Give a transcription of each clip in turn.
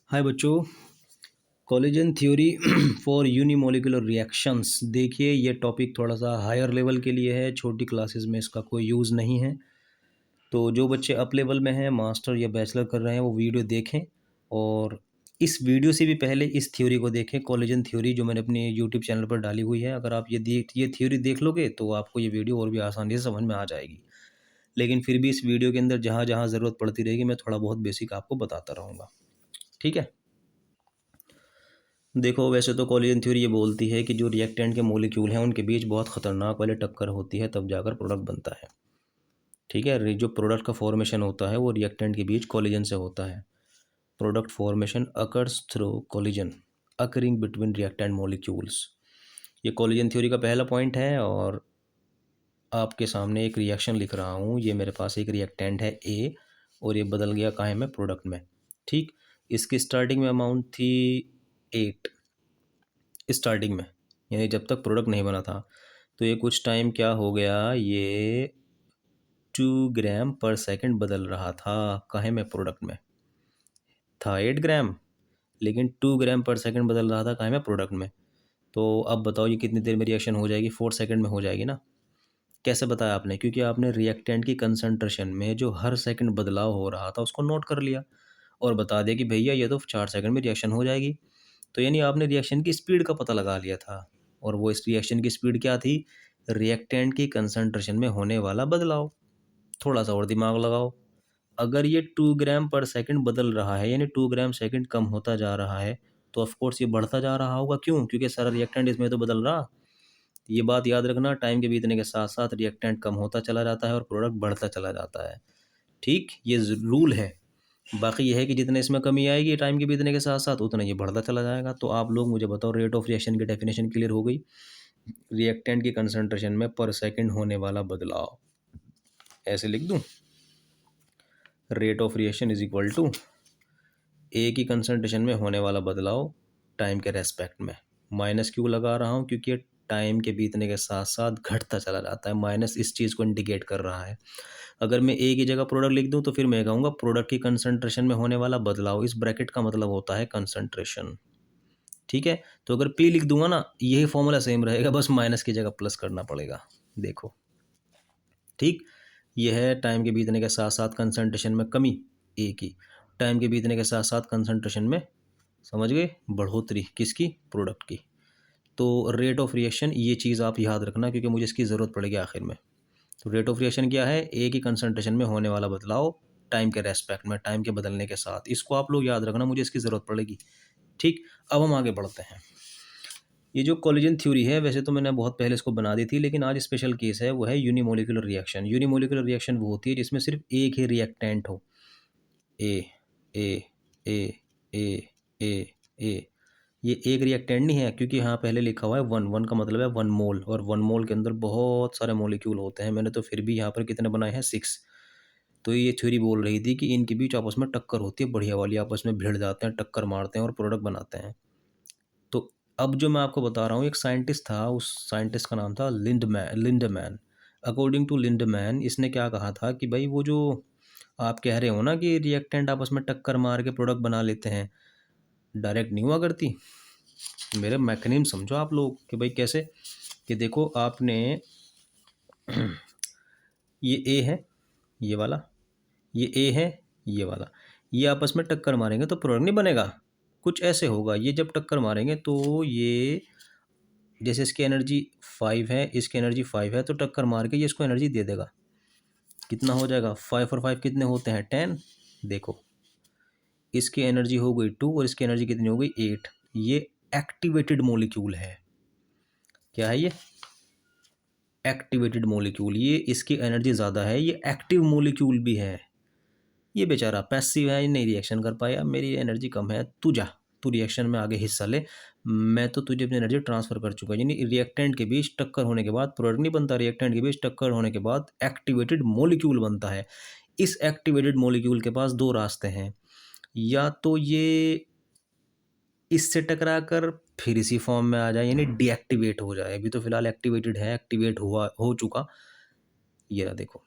हाय बच्चों। Collagen theory for unimolecular reactions. देखिए, ये टॉपिक थोड़ा सा हायर लेवल के लिए है, छोटी क्लासेस में इसका कोई यूज़ नहीं है। तो जो बच्चे अप लेवल में हैं, मास्टर या बैचलर कर रहे हैं, वो वीडियो देखें। और इस वीडियो से भी पहले इस थ्योरी को देखें, कोलेजन थ्योरी, जो मैंने अपने यूट्यूब चैनल पर डाली हुई है। अगर आप ये थ्योरी देख लोगे तो आपको ये वीडियो और भी आसानी से समझ में आ जाएगी। लेकिन फिर भी इस वीडियो के अंदर जहाँ जहाँ ज़रूरत पड़ती रहेगी, मैं थोड़ा बहुत बेसिक आपको बताता रहूँगा। ठीक है। देखो, वैसे तो कोलिजन थ्योरी ये बोलती है कि जो रिएक्टेंट के मॉलिक्यूल हैं उनके बीच बहुत ख़तरनाक वाली टक्कर होती है, तब जाकर प्रोडक्ट बनता है। ठीक है। जो प्रोडक्ट का फॉर्मेशन होता है वो रिएक्टेंट के बीच कोलिजन से होता है। Product formation occurs through collision occurring between reactant molecules. ये कोलिजन थ्योरी का पहला पॉइंट है। और आपके सामने एक रिएक्शन लिख रहा हूँ। ये मेरे पास एक रिएक्टेंट है ए, और ये बदल गया कहाँ में, प्रोडक्ट में। ठीक। इसकी स्टार्टिंग में अमाउंट थी 8, स्टार्टिंग में, यानी जब तक प्रोडक्ट नहीं बना था। तो ये कुछ टाइम क्या हो गया, ये 2 ग्राम पर सेकंड बदल रहा था। काहे में, प्रोडक्ट में था 8 ग्राम, लेकिन 2 ग्राम पर सेकंड बदल रहा था काहे में, प्रोडक्ट में। तो अब बताओ ये कितनी देर में रिएक्शन हो जाएगी, 4 सेकंड में हो जाएगी ना। कैसे बताया आपने? क्योंकि आपने रिएक्टेंट की कंसंट्रेशन में जो हर सेकंड बदलाव हो रहा था उसको नोट कर लिया, और बता दिया कि भैया ये तो 4 सेकंड में रिएक्शन हो जाएगी। तो यानी आपने रिएक्शन की स्पीड का पता लगा लिया था। और वो इस रिएक्शन की स्पीड क्या थी, रिएक्टेंट की कंसंट्रेशन में होने वाला बदलाव। थोड़ा सा और दिमाग लगाओ। अगर ये 2 ग्राम पर सेकंड बदल रहा है, यानी 2 ग्राम सेकंड कम होता जा रहा है, तो ऑफकोर्स ये बढ़ता जा रहा होगा। क्यों? क्योंकि सारा रिएक्टेंट इसमें तो बदल रहा। ये बात याद रखना, टाइम के बीतने के साथ साथ रिएक्टेंट कम होता चला जाता है और प्रोडक्ट बढ़ता चला जाता है। ठीक, ये रूल है। बाकी ये है कि जितने इसमें कमी आएगी टाइम के बीतने के साथ साथ, उतना ये बढ़ता चला जाएगा। तो आप लोग मुझे बताओ, रेट ऑफ रिएक्शन की डेफिनेशन क्लियर हो गई? रिएक्टेंट की कंसंट्रेशन में पर सेकंड होने वाला बदलाव। ऐसे लिख दूं, rate of reaction is equal to A की कंसंट्रेशन में होने वाला बदलाव टाइम के रेस्पेक्ट में। माइनस क्यों लगा रहा हूँ? क्योंकि टाइम के बीतने के साथ साथ घटता चला जाता है। माइनस इस चीज़ को इंडिकेट कर रहा है। अगर मैं ए की जगह प्रोडक्ट लिख दूं तो फिर मैं कहूँगा प्रोडक्ट की कंसंट्रेशन में होने वाला बदलाव। इस ब्रैकेट का मतलब होता है कंसंट्रेशन। ठीक है। तो अगर पी लिख दूंगा ना, यही फॉर्मूला सेम रहेगा, बस माइनस की जगह प्लस करना पड़ेगा। देखो, ठीक। यह है टाइम के बीतने के साथ साथ कंसंट्रेशन में कमी ए की, टाइम के बीतने के साथ साथ कंसंट्रेशन में, समझ गए, बढ़ोतरी किसकी, प्रोडक्ट की। तो रेट ऑफ रिएक्शन, ये चीज़ आप याद रखना क्योंकि मुझे इसकी ज़रूरत पड़ेगी आखिर में। तो रेट ऑफ रिएक्शन क्या है? ए की कंसंट्रेशन में होने वाला बदलाव टाइम के रेस्पेक्ट में, टाइम के बदलने के साथ। इसको आप लोग याद रखना, मुझे इसकी ज़रूरत पड़ेगी। ठीक। अब हम आगे बढ़ते हैं। ये जो कोलिजन थ्योरी है, वैसे तो मैंने बहुत पहले इसको बना दी थी, लेकिन आज स्पेशल केस है, वो है यूनिमोलिकुलर रिएक्शन। यूनिमोलिकुलर रिएक्शन वो होती है जिसमें सिर्फ एक ही रिएक्टेंट हो। ए ए ए ए ए ए। ये एक रिएक्टेंट नहीं है, क्योंकि यहाँ पहले लिखा हुआ है वन। वन का मतलब है 1 मोल, और 1 मोल के अंदर बहुत सारे मॉलिक्यूल होते हैं। मैंने तो फिर भी यहाँ पर कितने बनाए हैं, 6। तो ये थ्योरी बोल रही थी कि इनके बीच आपस में टक्कर होती है, बढ़िया वाली, आपस में भिड़ जाते हैं, टक्कर मारते हैं और प्रोडक्ट बनाते हैं। तो अब जो मैं आपको बता रहा हूँ, एक साइंटिस्ट था, उस साइंटिस्ट का नाम था लिंडमैन। अकॉर्डिंग टू लिंडमैन, इसने क्या कहा था कि भाई वो जो आप कह रहे हो ना कि रिएक्टेंट आपस में टक्कर मार के प्रोडक्ट बना लेते हैं, डायरेक्ट नहीं हुआ करती। मेरे मैकेनिज्म समझो आप लोग कि भाई कैसे। कि देखो आपने ये ए है, ये वाला, ये ए है, ये वाला, ये आपस में टक्कर मारेंगे तो प्रोडक्ट नहीं बनेगा। कुछ ऐसे होगा, ये जब टक्कर मारेंगे तो ये, जैसे इसकी एनर्जी 5 है, इसकी एनर्जी 5 है, तो टक्कर मार के ये इसको एनर्जी दे देगा। कितना हो जाएगा, 5 और 5 कितने होते हैं, 10। देखो, इसकी एनर्जी हो गई 2 और इसकी एनर्जी कितनी हो गई, 8। ये एक्टिवेटेड मॉलिक्यूल है। क्या है ये? Activated molecule. ये इसकी एनर्जी ज़्यादा है, ये एक्टिव मॉलिक्यूल भी है। ये बेचारा पैसिव है, ये नहीं रिएक्शन कर पाया, मेरी एनर्जी कम है, तू जा, तू रिएक्शन में आगे हिस्सा ले, मैं तो तुझे अपनी एनर्जी ट्रांसफ़र कर चुका। यानी रिएक्टेंट के बीच टक्कर होने के बाद प्रोडक्ट नहीं बनता, रिएक्टेंट के बीच टक्कर होने के बाद एक्टिवेटेड मॉलिक्यूल बनता है। इस एक्टिवेटेड मॉलिक्यूल के पास दो रास्ते हैं, या तो ये इससे टकरा कर फिर इसी फॉर्म में आ जाए, यानी डीएक्टिवेट हो जाए। अभी तो फिलहाल एक्टिवेटेड है, एक्टिवेट हुआ, हो चुका, ये रहा देखो।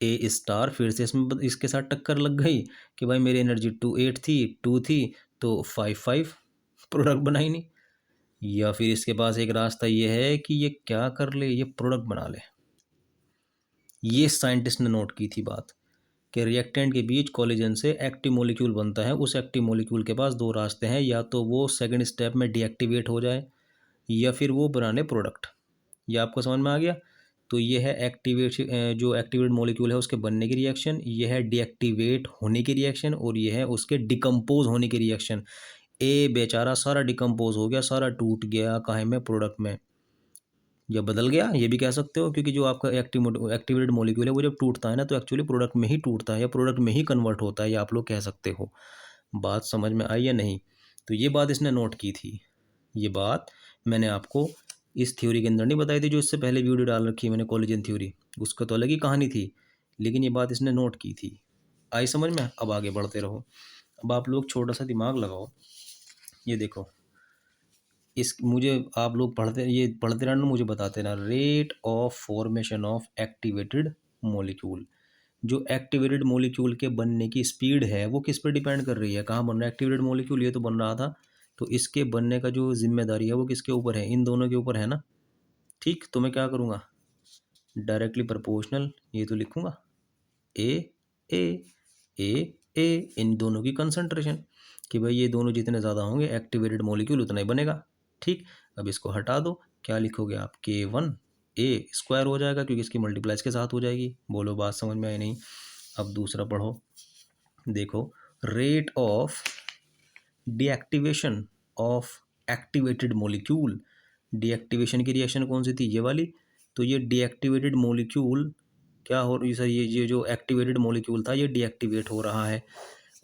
ए स्टार फिर से इसमें इसके साथ टक्कर लग गई कि भाई मेरी एनर्जी 8 थी, 2 थी, तो 5 प्रोडक्ट बनाई नहीं। या फिर इसके पास एक रास्ता ये है कि ये क्या कर ले, ये प्रोडक्ट बना ले। ये साइंटिस्ट ने नोट की थी बात कि रिएक्टेंट के बीच कोलिजन से एक्टिव मॉलिक्यूल बनता है। उस एक्टिव मॉलिक्यूल के पास दो रास्ते हैं, या तो वो सेकंड स्टेप में डीएक्टिवेट हो जाए या फिर वो बनाने प्रोडक्ट। ये आपको समझ में आ गया। तो ये है एक्टिवेशन, जो एक्टिवेट मॉलिक्यूल है उसके बनने की रिएक्शन, ये है डीएक्टिवेट होने की रिएक्शन, और ये है उसके डिकम्पोज होने की रिएक्शन। ए बेचारा सारा डिकम्पोज हो गया, सारा टूट गया, काहे में, प्रोडक्ट में, या बदल गया, ये भी कह सकते हो, क्योंकि जो आपका एक्टिवेटेड मॉलिक्यूल है वो जब टूटता है ना तो एक्चुअली प्रोडक्ट में ही टूटता है या प्रोडक्ट में ही कन्वर्ट होता है, या आप लोग कह सकते हो। बात समझ में आई या नहीं? तो ये बात इसने नोट की थी। ये बात मैंने आपको इस थ्योरी के अंदर नहीं बताई थी, जो इससे पहले वीडियो डाल रखी है मैंने, कोलिजन थ्योरी, उसका तो अलग ही कहानी थी, लेकिन ये बात इसने नोट की थी। आई समझ में? अब आगे बढ़ते रहो। अब आप लोग छोटा सा दिमाग लगाओ। ये देखो, इस मुझे आप लोग पढ़ते रहना, मुझे बताते रहना। Rate of formation of activated molecule. जो एक्टिवेटेड मॉलिक्यूल के बनने की स्पीड है वो किस पर डिपेंड कर रही है, कहाँ बन रहा है एक्टिवेटेड मॉलिक्यूल, ये तो बन रहा था, तो इसके बनने का जो जिम्मेदारी है वो किसके ऊपर है, इन दोनों के ऊपर है ना। ठीक, तो मैं क्या करूँगा, डायरेक्टली प्रोपोर्शनल ये तो लिखूंगा, ए ए ए ए, इन दोनों की कंसंट्रेशन, कि भाई ये दोनों जितने ज़्यादा होंगे एक्टिवेटेड मॉलिक्यूल उतना ही बनेगा। ठीक, अब इसको हटा दो, क्या लिखोगे आप, K1 ए स्क्वायर हो जाएगा, क्योंकि इसकी मल्टीप्लाई इसके साथ हो जाएगी। बोलो बात समझ में आई नहीं? अब दूसरा पढ़ो, देखो, rate of deactivation of activated molecule. Deactivation की रिएक्शन कौन सी थी, ये वाली। तो ये डीएक्टिवेटेड मॉलिक्यूल क्या हो रही सर, ये जो एक्टिवेटेड मॉलिक्यूल था ये डीएक्टिवेट हो रहा है,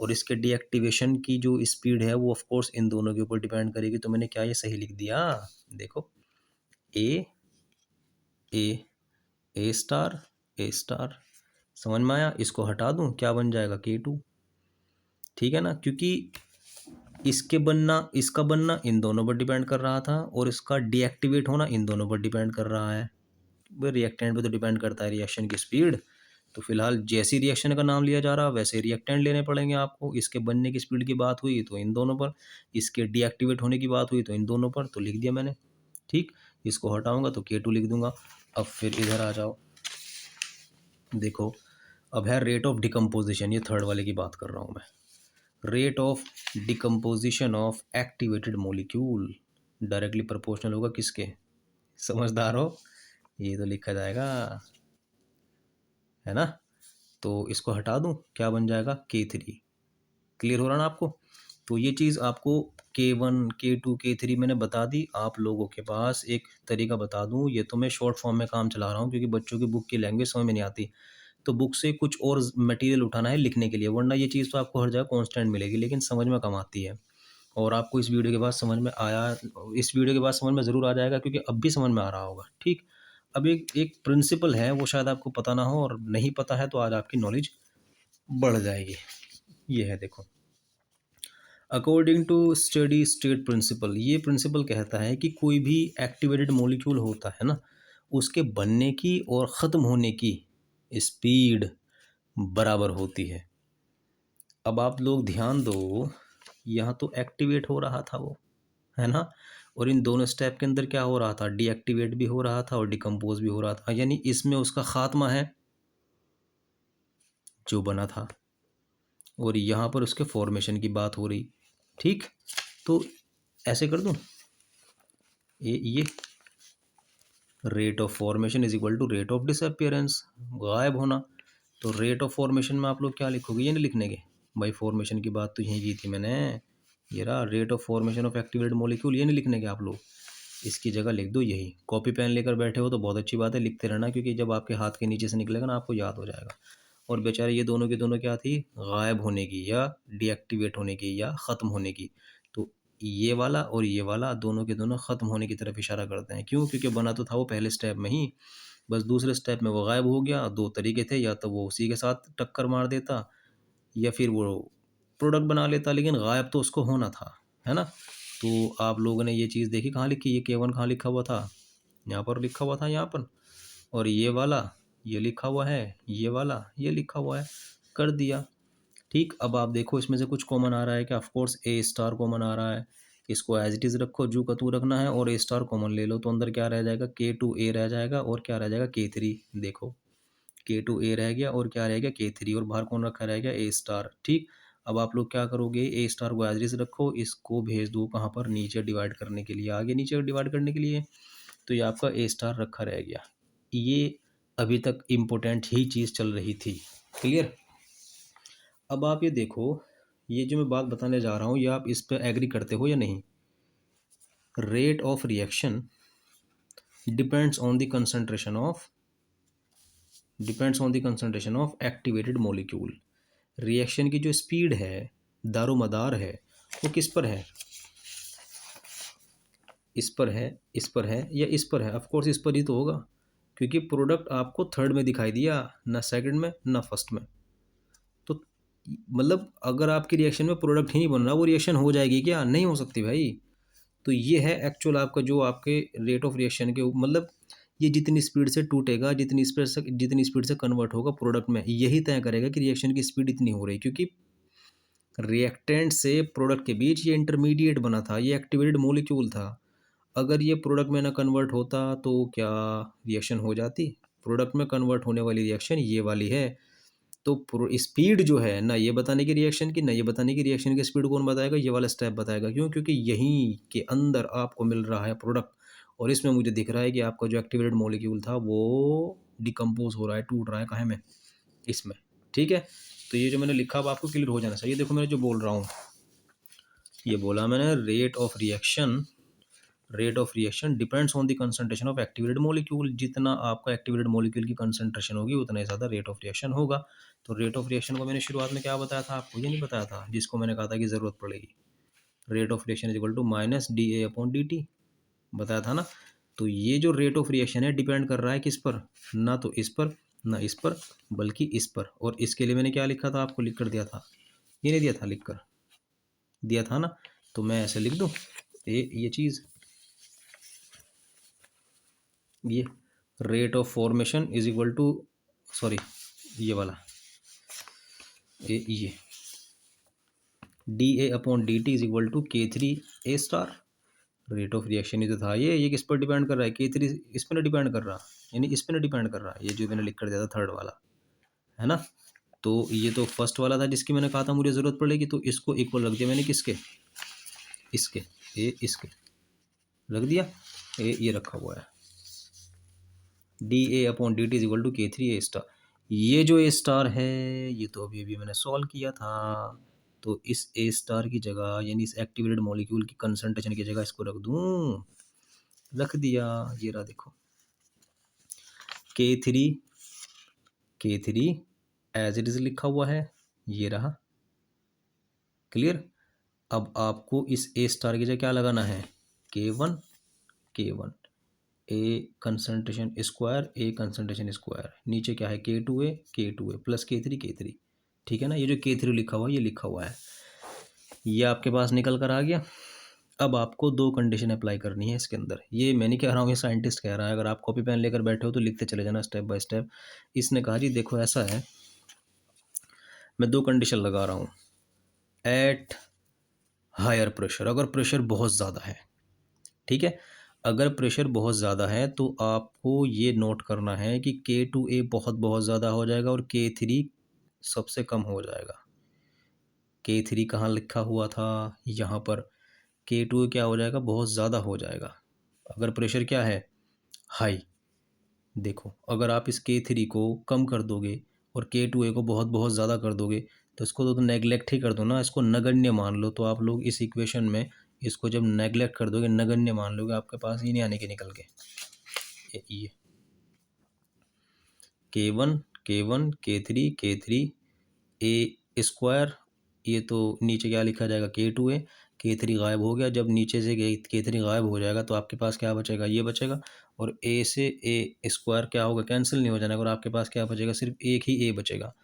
और इसके डीएक्टिवेशन की जो स्पीड है वो ऑफ कोर्स इन दोनों के ऊपर डिपेंड करेगी। तो मैंने क्या ये सही लिख दिया? देखो, ए ए ए स्टार ए स्टार, समझ में आया? इसको हटा दूं, क्या बन जाएगा, K2। ठीक है ना, क्योंकि इसके बनना, इसका बनना इन दोनों पर डिपेंड कर रहा था, और इसका डीएक्टिवेट होना इन दोनों पर डिपेंड कर रहा है। भाई रिएक्टेंट पे तो डिपेंड करता है रिएक्शन की स्पीड। तो फिलहाल जैसी रिएक्शन का नाम लिया जा रहा है वैसे रिएक्टेंट लेने पड़ेंगे आपको। इसके बनने की स्पीड की बात हुई तो इन दोनों पर, इसके डीएक्टिवेट होने की बात हुई तो इन दोनों पर, तो लिख दिया मैंने। ठीक, इसको हटाऊंगा तो K2 लिख दूंगा। अब फिर इधर आ जाओ, देखो, अब है रेट ऑफ डिकम्पोजिशन, ये थर्ड वाले की बात कर रहा हूँ मैं। Rate of decomposition of activated molecule directly proportional होगा किसके, समझदार हो, ये तो लिखा जाएगा, है ना। तो इसको हटा दूं, क्या बन जाएगा, K3। क्लियर हो रहा ना आपको? तो ये चीज़ आपको K1 K2 K3 मैंने बता दी। आप लोगों के पास एक तरीका बता दूं, ये तो मैं शॉर्ट फॉर्म में काम चला रहा हूँ क्योंकि बच्चों की बुक की लैंग्वेज समझ में नहीं आती, तो बुक से कुछ और मटेरियल उठाना है लिखने के लिए, वरना ये चीज़ तो आपको हर जगह कांस्टेंट मिलेगी, लेकिन समझ में कम आती है। और आपको इस वीडियो के बाद समझ में आया, इस वीडियो के बाद समझ में ज़रूर आ जाएगा, क्योंकि अब भी समझ में आ रहा होगा। ठीक, अब एक एक प्रिंसिपल है वो शायद आपको पता ना हो, और नहीं पता है तो आज आपकी नॉलेज बढ़ जाएगी। ये है, देखो, according to steady state principle, ये प्रिंसिपल कहता है कि कोई भी एक्टिवेटेड मॉलिक्यूल होता है ना, उसके बनने की और ख़त्म होने की स्पीड बराबर होती है। अब आप लोग ध्यान दो, यहाँ तो एक्टिवेट हो रहा था वो, है ना, और इन दोनों स्टेप के अंदर क्या हो रहा था, डीएक्टिवेट भी हो रहा था और डिकम्पोज भी हो रहा था, यानी इसमें उसका खात्मा है जो बना था, और यहाँ पर उसके फॉर्मेशन की बात हो रही। ठीक, तो ऐसे कर दूं, ये rate of formation is equal to rate of disappearance, गायब होना। तो रेट ऑफ फॉर्मेशन में आप लोग क्या लिखोगे, ये नहीं लिखने के, भाई फॉर्मेशन की बात तो यहीं की थी मैंने, ये रहा rate of formation of activated molecule, ये नहीं लिखने के आप लोग, इसकी जगह लिख दो यही। कॉपी पेन लेकर बैठे हो तो बहुत अच्छी बात है, लिखते रहना, क्योंकि जब आपके हाथ के नीचे से निकलेगा ना आपको याद हो जाएगा। और बेचारे ये दोनों की दोनों क्या थी, गायब होने की या डीएक्टिवेट होने की या ख़त्म होने की। तो ये वाला और ये वाला दोनों के दोनों ख़त्म होने की तरफ इशारा करते हैं। क्यों? क्योंकि बना तो था वो पहले स्टेप में ही, बस दूसरे स्टेप में वो गायब हो गया। दो तरीके थे, या तो वो उसी के साथ टक्कर मार देता या फिर वो प्रोडक्ट बना लेता, लेकिन गायब तो उसको होना था, है ना। तो आप लोगों ने ये चीज़ देखी, कहाँ लिखी, ये K1 कहाँ लिखा हुआ था, यहाँ पर लिखा हुआ था, यहाँ पर। और ये वाला ये लिखा हुआ है, ये वाला ये लिखा हुआ है, कर दिया। ठीक, अब आप देखो इसमें से कुछ कॉमन आ रहा है क्या? Of course A star common आ रहा है, इसको एज इट इज़ रखो, जू का तू रखना है और ए स्टार कॉमन ले लो, तो अंदर क्या रह जाएगा? के टू ए रह जाएगा और क्या रह जाएगा? के थ्री। देखो के टू ए रह गया और क्या रह गया? के थ्री, और बाहर कौन रखा रहेगा? ए स्टार। ठीक, अब आप लोग क्या करोगे? ए स्टार को एज इट इज़ रखो, इसको भेज दो कहाँ पर? नीचे डिवाइड करने के लिए, आगे नीचे डिवाइड करने के लिए, तो ये आपका ए स्टार रखा रह गया। ये अभी तक इम्पोर्टेंट ही चीज़ चल रही थी। क्लियर? अब आप ये देखो, ये जो मैं बात बताने जा रहा हूँ, ये आप इस पर एग्री करते हो या नहीं? Rate of reaction depends on the concentration of activated molecule. Reaction की जो स्पीड है, दारोमदार है, वो किस पर है? इस पर है, इस पर है, या इस पर है? ऑफ कोर्स इस पर ही तो होगा, क्योंकि प्रोडक्ट आपको थर्ड में दिखाई दिया, ना सेकंड में ना फर्स्ट में। तो मतलब अगर आपकी रिएक्शन में प्रोडक्ट ही नहीं बन रहा, वो रिएक्शन हो जाएगी क्या? नहीं हो सकती भाई। तो ये है एक्चुअल आपका जो आपके रेट ऑफ रिएक्शन के मतलब ये जितनी स्पीड से टूटेगा, जितनी स्पीड से कन्वर्ट होगा प्रोडक्ट में, यही तय करेगा कि रिएक्शन की स्पीड इतनी हो रही है। क्योंकि रिएक्टेंट से प्रोडक्ट के बीच ये इंटरमीडिएट बना था, ये एक्टिवेटेड मॉलिक्यूल था। अगर ये प्रोडक्ट में ना कन्वर्ट होता तो क्या रिएक्शन हो जाती? प्रोडक्ट में कन्वर्ट होने वाली रिएक्शन ये वाली है। तो स्पीड जो है ना, ये बताने की रिएक्शन की, ना ये बताने की रिएक्शन की स्पीड कौन बताएगा? ये वाला स्टेप बताएगा। क्यों? क्योंकि यहीं के अंदर आपको मिल रहा है प्रोडक्ट, और इसमें मुझे दिख रहा है कि आपका जो एक्टिवेटेड मॉलिक्यूल था वो डिकम्पोज हो रहा है, टूट रहा है। कहाँ में? इसमें। ठीक है, तो ये जो मैंने लिखा अब आपको क्लियर हो जाना चाहिए। देखो मैंने जो बोल रहा हूँ, ये बोला मैंने, rate of reaction depends on the concentration of activated molecule. जितना आपका एक्टिवेटेड मॉलिक्यूल की कंसंट्रेशन होगी, उतना ही ज़्यादा रेट ऑफ रिएक्शन होगा। तो रेट ऑफ रिएक्शन को मैंने शुरुआत में क्या बताया था आपको? ये नहीं बताया था, जिसको मैंने कहा था कि ज़रूरत पड़ेगी। Rate of reaction is equal to minus D A upon D T, बताया था ना। तो ये जो रेट ऑफ रिएक्शन है डिपेंड कर रहा है किस पर? ना तो इस पर, ना इस पर, बल्कि इस पर। और इसके लिए मैंने क्या लिखा था? आपको लिख कर दिया था, ये नहीं दिया था? लिख कर दिया था ना। तो मैं ऐसे लिख दूँ ये चीज़, ये rate of formation is equal to, sorry ये वाला, ये D A upon D T is equal to K three A star. Rate of reaction ही तो था ये किस पर डिपेंड कर रहा है? के थ्री इस पर ना डिपेंड कर रहा, यानी इस पर ना डिपेंड कर रहा, ये जो मैंने लिख कर दिया था थर्ड वाला, है ना। तो ये तो फर्स्ट वाला था जिसकी मैंने कहा था मुझे ज़रूरत पड़ेगी, तो इसको इक्वल रख दिया मैंने किसके? इसके, ए इसके रख दिया, ये रखा हुआ है, D A upon D T is equal to K three A star. ये जो ए स्टार है, ये तो अभी अभी मैंने सॉल्व किया था। तो इस ए स्टार की जगह, यानी इस एक्टिवेटेड मॉलिक्यूल की कंसंट्रेशन की जगह इसको रख दूँ, रख दिया। ये रहा देखो, के थ्री, के थ्री एज इट इज लिखा हुआ है, ये रहा। क्लियर? अब आपको इस ए स्टार की जगह क्या लगाना है? के वन, के वन, ए कंसंट्रेशन स्क्वायर, ए कंसंट्रेशन स्क्वायर, नीचे क्या है? के टू ए प्लस के थ्री। ठीक है ना, ये जो के थ्री लिखा हुआ है, ये लिखा हुआ है, ये आपके पास निकल कर आ गया। अब आपको दो कंडीशन अप्लाई करनी है इसके अंदर। ये मैं नहीं कह रहा हूँ, ये साइंटिस्ट कह रहा है। अगर आप कॉपी पेन लेकर बैठे हो तो लिखते चले जाना स्टेप बाय स्टेप। इसने कहा जी देखो ऐसा है, मैं दो कंडीशन लगा रहा हूँ। एट हायर प्रेशर, अगर प्रेशर बहुत ज़्यादा है, ठीक है, अगर प्रेशर बहुत ज़्यादा है तो आपको ये नोट करना है कि के टू ए बहुत बहुत ज़्यादा हो जाएगा और के थ्री सबसे कम हो जाएगा। के थ्री कहाँ लिखा हुआ था? यहाँ पर। के टू क्या हो जाएगा? बहुत ज़्यादा हो जाएगा अगर प्रेशर क्या है? हाई। देखो अगर आप इस के थ्री को कम कर दोगे और के टू ए को बहुत बहुत ज़्यादा कर दोगे, तो इसको तो नेगलेक्ट ही कर दो ना, इसको नगण्य मान लो। तो आप लोग इस इक्वेशन में इसको जब नेगलेक्ट कर दोगे, नगण्य मान लोगे, आपके पास ही नहीं आने के निकल के ये के वन के थ्री ए स्क्वायर, ये तो नीचे क्या लिखा जाएगा? के थ्री गायब हो गया। जब नीचे से के थ्री गायब हो जाएगा तो आपके पास क्या बचेगा? ये बचेगा। और ए से ए स्क्वायर क्या होगा? कैंसिल नहीं हो जाएगा, और आपके पास क्या बचेगा? सिर्फ एक ही ए बचेगा।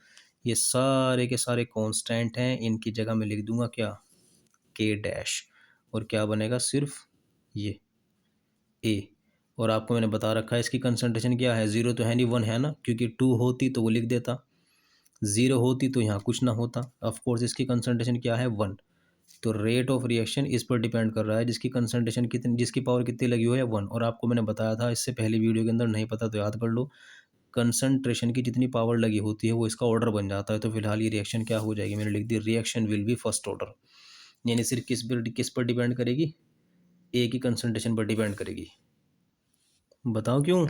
ये सारे के सारे कांस्टेंट हैं, इनकी जगह में लिख दूंगा क्या? के डैश। और क्या बनेगा? सिर्फ ये ए। और आपको मैंने बता रखा है इसकी कंसंट्रेशन क्या है, 0 तो है नहीं, 1 है ना, क्योंकि 2 होती तो वो लिख देता, 0 होती तो यहाँ कुछ ना होता। ऑफ कोर्स इसकी कंसंट्रेशन क्या है, 1। तो रेट ऑफ रिएक्शन इस पर डिपेंड कर रहा है जिसकी कंसंट्रेशन कितनी, जिसकी पावर कितनी लगी हुई है, 1। और आपको मैंने बताया था इससे पहले वीडियो के अंदर, नहीं पता तो याद कर लो, कंसंट्रेशन की जितनी पावर लगी होती है वो इसका ऑर्डर बन जाता है। तो फिलहाल ये रिएक्शन क्या हो जाएगी, मैंने लिख दी reaction will be first order, यानी सिर्फ किस पर डिपेंड करेगी, ए की कंसंट्रेशन पर डिपेंड करेगी। बताओ क्यों,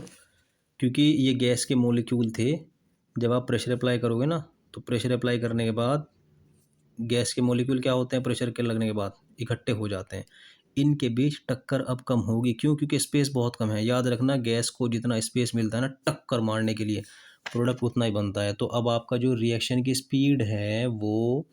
क्योंकि ये गैस के मॉलिक्यूल थे, जब आप प्रेशर अप्लाई करोगे ना, तो प्रेशर अप्लाई करने के बाद गैस के मॉलिक्यूल क्या होते हैं, प्रेशर के लगने के बाद इकट्ठे हो जाते हैं, इनके बीच टक्कर अब कम होगी। क्यों, क्योंकि स्पेस बहुत कम है। याद रखना, गैस को जितना स्पेस मिलता है ना टक्कर मारने के लिए, प्रोडक्ट उतना ही बनता है। तो अब आपका जो रिएक्शन की स्पीड है वो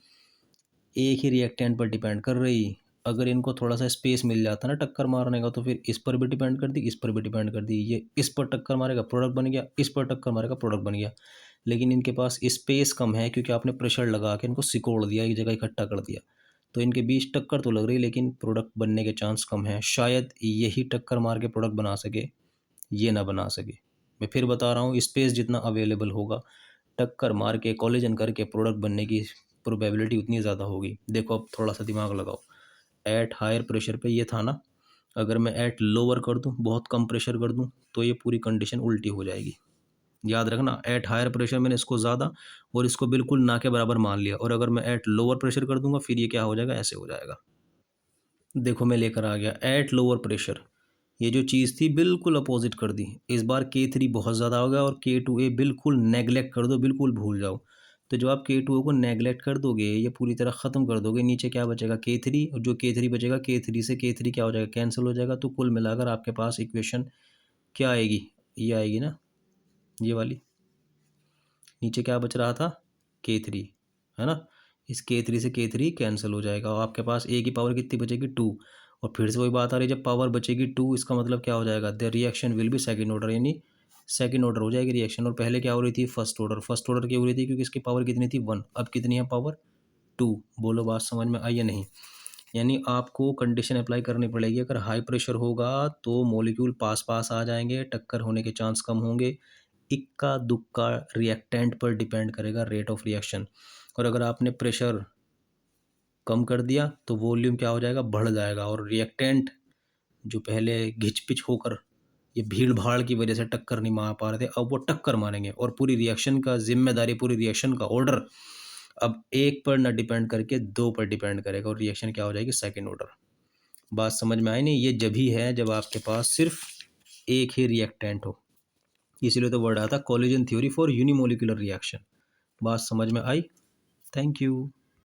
एक ही रिएक्टेंट पर डिपेंड कर रही। अगर इनको थोड़ा सा स्पेस मिल जाता ना टक्कर मारने का, तो फिर इस पर भी डिपेंड कर दी, इस पर भी डिपेंड कर दी, ये इस पर टक्कर मारेगा प्रोडक्ट बन गया, इस पर टक्कर मारेगा प्रोडक्ट बन गया। लेकिन इनके पास स्पेस कम है, क्योंकि आपने प्रेशर लगा के इनको सिकोड़ दिया, एक जगह इकट्ठा कर दिया। तो इनके बीच टक्कर तो लग रही, लेकिन प्रोडक्ट बनने के चांस कम है। शायद यही टक्कर मार के प्रोडक्ट बना सके, ये ना बना सके। मैं फिर बता रहा हूँ, स्पेस जितना अवेलेबल होगा, टक्कर मार के कोलिजन करके प्रोडक्ट बनने की प्रोबेबिलिटी उतनी ज़्यादा होगी। देखो अब थोड़ा सा दिमाग लगाओ, एट हायर प्रेशर पे ये था ना, अगर मैं एट लोअर कर दूं, बहुत कम प्रेशर कर दूं, तो ये पूरी कंडीशन उल्टी हो जाएगी। याद रखना, एट हायर प्रेशर मैंने इसको ज़्यादा और इसको बिल्कुल ना के बराबर मान लिया, और अगर मैं एट लोअर प्रेशर कर दूंगा, फिर ये क्या हो जाएगा, ऐसे हो जाएगा। देखो मैं लेकर आ गया एट लोअर प्रेशर, ये जो चीज़ थी बिल्कुल अपोजिट कर दी। इस बार K3 बहुत ज़्यादा हो गया, और K2A बिल्कुल नेगलेक्ट कर दो, बिल्कुल भूल जाओ। तो जब आप K2A को नेगलेक्ट कर दोगे, ये पूरी तरह ख़त्म कर दोगे, नीचे क्या बचेगा, K3, और जो K3 बचेगा, K3 से K3 क्या हो जाएगा, कैंसिल हो जाएगा। तो कुल मिलाकर आपके पास इक्वेशन क्या आएगी, ये आएगी ना, ये वाली। नीचे क्या बच रहा था, K3, है ना, इस K3 से K3 कैंसिल हो जाएगा, और आपके पास ए की पावर कितनी बचेगी, 2। और फिर से वही बात आ रही है, जब पावर बचेगी 2, इसका मतलब क्या हो जाएगा, the reaction will be second order, यानी सेकंड ऑर्डर हो जाएगी रिएक्शन। और पहले क्या हो रही थी, फर्स्ट ऑर्डर। फर्स्ट ऑर्डर क्यों हो रही थी, क्योंकि इसकी पावर कितनी थी, 1। अब कितनी है पावर, 2। बोलो बात समझ में आई या नहीं। यानी आपको कंडीशन अप्लाई करनी पड़ेगी, अगर हाई प्रेशर होगा तो मॉलिक्यूल पास पास आ जाएंगे, टक्कर होने के चांस कम होंगे। इक्का दुक्का रिएक्टेंट पर डिपेंड करेगा रेट ऑफ रिएक्शन। और अगर आपने प्रेशर कम कर दिया तो वॉल्यूम क्या हो जाएगा, बढ़ जाएगा, और रिएक्टेंट जो पहले घिच-पिच होकर ये भीड़-भाड़ की वजह से टक्कर नहीं मार पा रहे थे, अब वो टक्कर मारेंगे, और पूरी रिएक्शन का ज़िम्मेदारी, पूरी रिएक्शन का ऑर्डर अब एक पर ना डिपेंड करके 2 पर डिपेंड करेगा, और रिएक्शन क्या हो जाएगी, सेकंड ऑर्डर। बात समझ में आई नहीं, ये जब ही है जब आपके पास सिर्फ एक ही रिएक्टेंट हो। इसीलिए तो वर्ड आता है collision theory for unimolecular reaction. बात समझ में आई। Thank you.